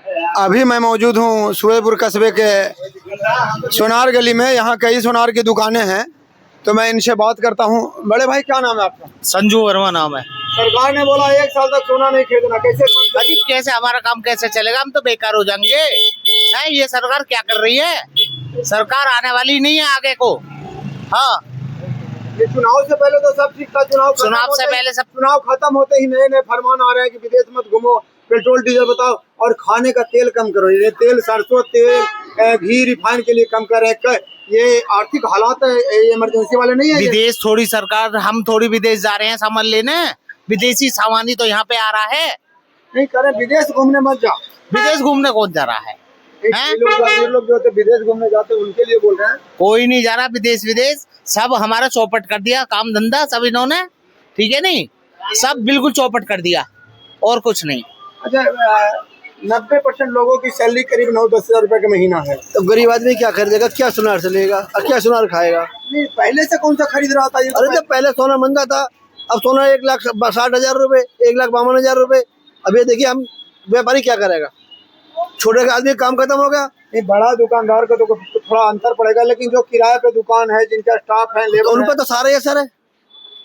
अभी मैं मौजूद हूँ सूर्यपुर कस्बे के सोनार गली में। यहाँ कई सोनार की दुकानें हैं, तो मैं इनसे बात करता हूँ। बड़े भाई, क्या नाम है आपका? संजू वर्मा नाम है। सरकार ने बोला 1 साल तक सोना नहीं खरीदना, कैसे? अजी कैसे हमारा काम कैसे चलेगा? हम तो बेकार हो जाएंगे। है ये सरकार क्या कर रही है? सरकार आने वाली नहीं है आगे को। हाँ, ये चुनाव से पहले तो सब ठीक था। चुनाव से पहले सब चुनाव खत्म होते ही नए नए फरमान आ रहे हैं कि विदेश मत घूमो, पेट्रोल डीजल बताओ और खाने का तेल कम करो। ये तेल, सरसों तेल, घी रिफाइन के लिए कम कर रहे हैं। ये आर्थिक हालात इमरजेंसी वाले नहीं है। विदेश थोड़ी सरकार, हम थोड़ी विदेश जा रहे हैं सामान लेने। विदेशी सामान ही तो यहाँ पे आ रहा है। नहीं करे, विदेश घूमने मत जाओ। विदेश घूमने कौन जा रहा है? लोग जो होते विदेश घूमने जाते हैं उनके लिए बोल रहे हैं। कोई नहीं जा रहा विदेश। विदेश सब हमारा चौपट कर दिया, काम धंधा सब इन्होंने। ठीक है नहीं, सब बिल्कुल चौपट कर दिया और कुछ नहीं। अच्छा, 90% लोगों की सैलरी करीब 9-10 हज़ार रुपए का महीना है, तो गरीब आदमी क्या खरीदेगा? क्या सुनार से लेगा और क्या सुनार खाएगा? नहीं, पहले से कौन सा खरीद रहा था? अरे जब पहले सोना महंगा था, अब सोना 1,60,000 रुपए, 1,52,000 रुपए। अब ये देखिए, हम व्यापारी क्या करेगा? छोटे का आदमी काम खत्म हो गया। नहीं, बड़ा दुकानदार का तो थोड़ा अंतर पड़ेगा, लेकिन जो किराए पे दुकान है, जिनका स्टाफ है, लेबर, उन पर तो सारे असर है।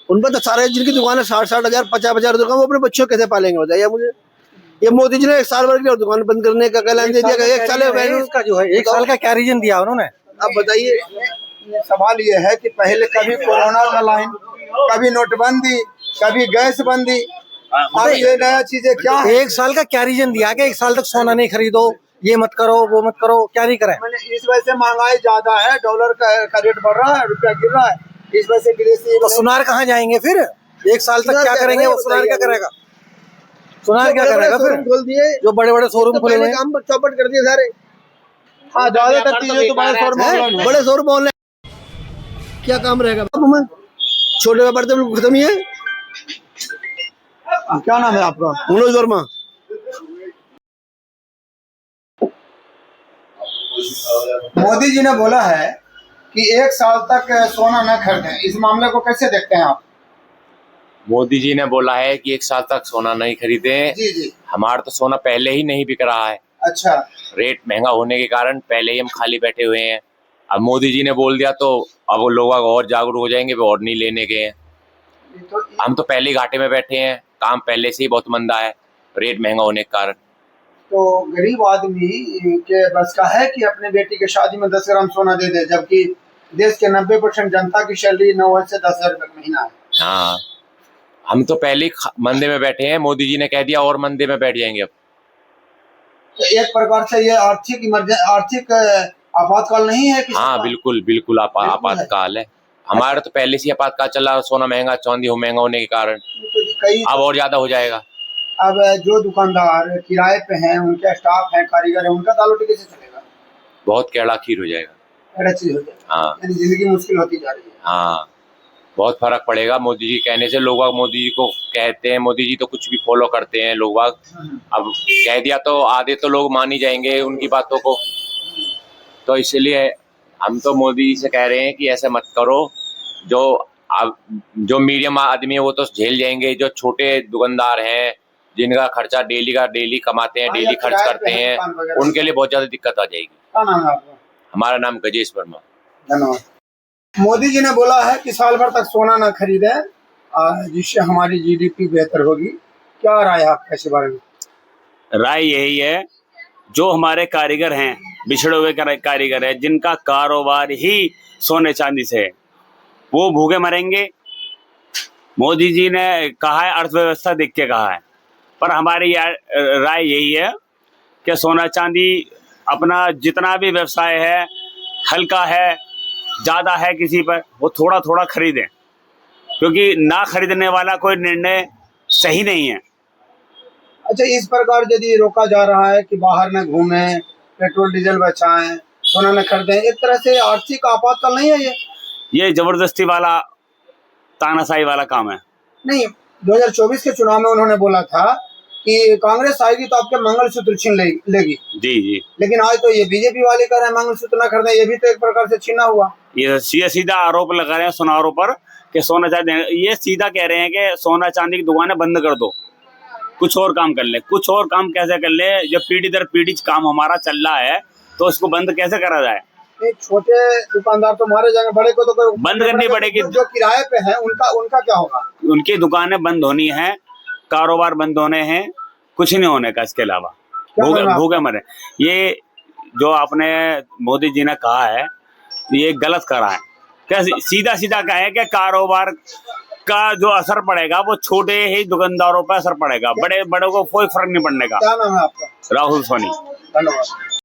उन पर तो सारे, जिनकी दुकान है 60,000, 50,000 दुकान, वो अपने बच्चों कैसे पालेंगे बताइए मुझे? ये मोदी जी ने 1 साल भर की दुकान बंद करने का ऐलान दे दिया। 1 साल का जो है, 1 साल का क्या रीजन दिया उन्होंने? अब बताइए। सवाल ये है कि पहले कभी कोरोना का लाइन, कभी नोटबंदी, कभी गैस बंदी, अब ये नया चीजें क्या है? 1 साल का क्या रीजन दिया कि 1 साल तक सोना नहीं खरीदो, ये मत करो, वो मत करो? क्या नहीं करें? मैंने इस वजह से महंगाई ज्यादा है, डॉलर का रेट बढ़ रहा है, रुपया गिर रहा है, इस वजह से विदेशी। तो सुनार कहाँ जाएंगे फिर? 1 साल तक क्या करेंगे? वो सुनार क्या करेगा? सुनार क्या करेगा फिर? खोल दिए, जो बड़े बड़े शोरूम खुले हैं, काम चौपट कर दिए सारे। हाँ, ज्यादातर चीजें तो बड़े शोरूम ऑनलाइन। क्या काम रहेगा बाबू में? छोटे व्यापार तो बिल्कुल खत्म ही है। क्या नाम है आपका? मनोज वर्मा। मोदी जी ने बोला है कि 1 साल तक सोना न खरीदें, इस मामले को कैसे देखते हैं आप? मोदी जी ने बोला है कि 1 साल तक सोना नहीं खरीदें। जी जी। हमारा तो सोना पहले ही नहीं बिक रहा है। अच्छा। रेट महंगा होने के कारण पहले ही हम खाली बैठे हुए हैं। अब मोदी जी ने बोल दिया तो अब वो लोग और जागरूक हो जाएंगे, वो और नहीं लेने के हैं। हम तो पहले ही घाटे में बैठे हैं, काम पहले से ही बहुत मंदा है रेट महंगा होने के कारण। तो गरीब आदमी के बस का है कि अपने बेटी के शादी में 10 ग्राम सोना दे दे, जबकि देश के 90% जनता की सैलरी 9 से 10 हज़ार रुपए महीना है। हाँ, हम तो पहले ही मंदे में बैठे हैं, मोदी जी ने कह दिया और मंदे में बैठ जाएंगे अब। तो एक प्रकार से ये आर्थिक आपातकाल नहीं है कि? हाँ बिल्कुल बिल्कुल आपातकाल है। हमारा तो पहले से आपातकाल चला, सोना महंगा, चांदी महंगा होने के कारण अब और ज्यादा हो जाएगा। अब जो दुकानदार किराए पे हैं, उनके स्टाफ हैं, कारीगर हैं, उनका दाल रोटी कैसे चलेगा? बहुत केड़ा खीर हो जाएगा। बड़ा चीज हो जाएगा। हाँ, जिंदगी मुश्किल होती जा रही है। हाँ, बहुत फर्क पड़ेगा मोदी जी कहने से। लोग मोदी जी को कहते हैं, मोदी जी तो कुछ भी फॉलो करते हैं लोग। अब कह दिया तो आधे तो लोग मान ही जाएंगे उनकी बातों को। तो इसलिए हम तो मोदी जी से कह रहे हैं कि ऐसे मत करो। जो मीडियम आदमी है वो तो झेल जाएंगे, जो छोटे दुकानदार हैं जिनका खर्चा डेली कमाते हैं, डेली खर्च करते हैं, उनके लिए बहुत ज्यादा दिक्कत आ जाएगी। क्या नाम है आपका? हमारा नाम गजेश वर्मा। धन्यवाद। मोदी जी ने बोला है कि साल भर तक सोना ना खरीदें, जिससे हमारी जीडीपी बेहतर होगी। क्या राय है आपका इस बारे में? राय यही है, जो हमारे कारीगर हैं, बिछड़े हुए कारीगर हैं, जिनका कारोबार ही सोने चांदी से है, वो भूखे मरेंगे। मोदी जी ने कहा है, अर्थव्यवस्था देख के कहा है, पर हमारी राय यही है कि सोना चांदी अपना जितना भी व्यवसाय है, हल्का है, ज़्यादा है किसी पर, वो थोड़ा थोड़ा खरीदें, क्योंकि ना खरीदने वाला कोई निर्णय सही नहीं है। अच्छा, इस प्रकार यदि रोका जा रहा है कि बाहर न घूमें, पेट्रोल डीजल बचाएं, सोना न खरीदें, एक तरह से आर्थिक आपातकाल नहीं है ये जबरदस्ती वाला, तानाशाही वाला काम है। नहीं, 2024 के चुनाव में उन्होंने बोला था कि कांग्रेस आएगी तो आपके मंगलसूत्र छीन लेगी। जी जी। लेकिन आज तो ये बीजेपी वाले कर रहे हैं मंगलसूत्र ना खरीदें, ये भी तो एक प्रकार से छीना हुआ। ये सीधा आरोप लगा रहे हैं सुनारों पर कि सोना चांदी, ये सीधा कह रहे हैं कि सोना चांदी की दुकानें बंद कर दो। कुछ और काम कर ले। कुछ और काम कैसे कर ले? जब पीढ़ी दर पीढ़ी काम हमारा चल रहा है तो उसको बंद कैसे करा जाए? छोटे दुकानदार तो मारे जाएंगे, बड़े को तो बंद करनी पड़ेगी। जो किराए पे है उनका क्या होगा? उनकी दुकानें बंद होनी है, कारोबार बंद होने हैं, कुछ नहीं होने का इसके अलावा। भूखे मरे। ये जो आपने मोदी जी ने कहा है ये गलत करा है। क्या सीधा सीधा कहा है कि कारोबार का जो असर पड़ेगा वो छोटे ही दुकानदारों पर असर पड़ेगा, बड़े बड़ों को कोई फर्क नहीं पड़ने का। क्या नाम है आपका? राहुल सोनी। धन्यवाद।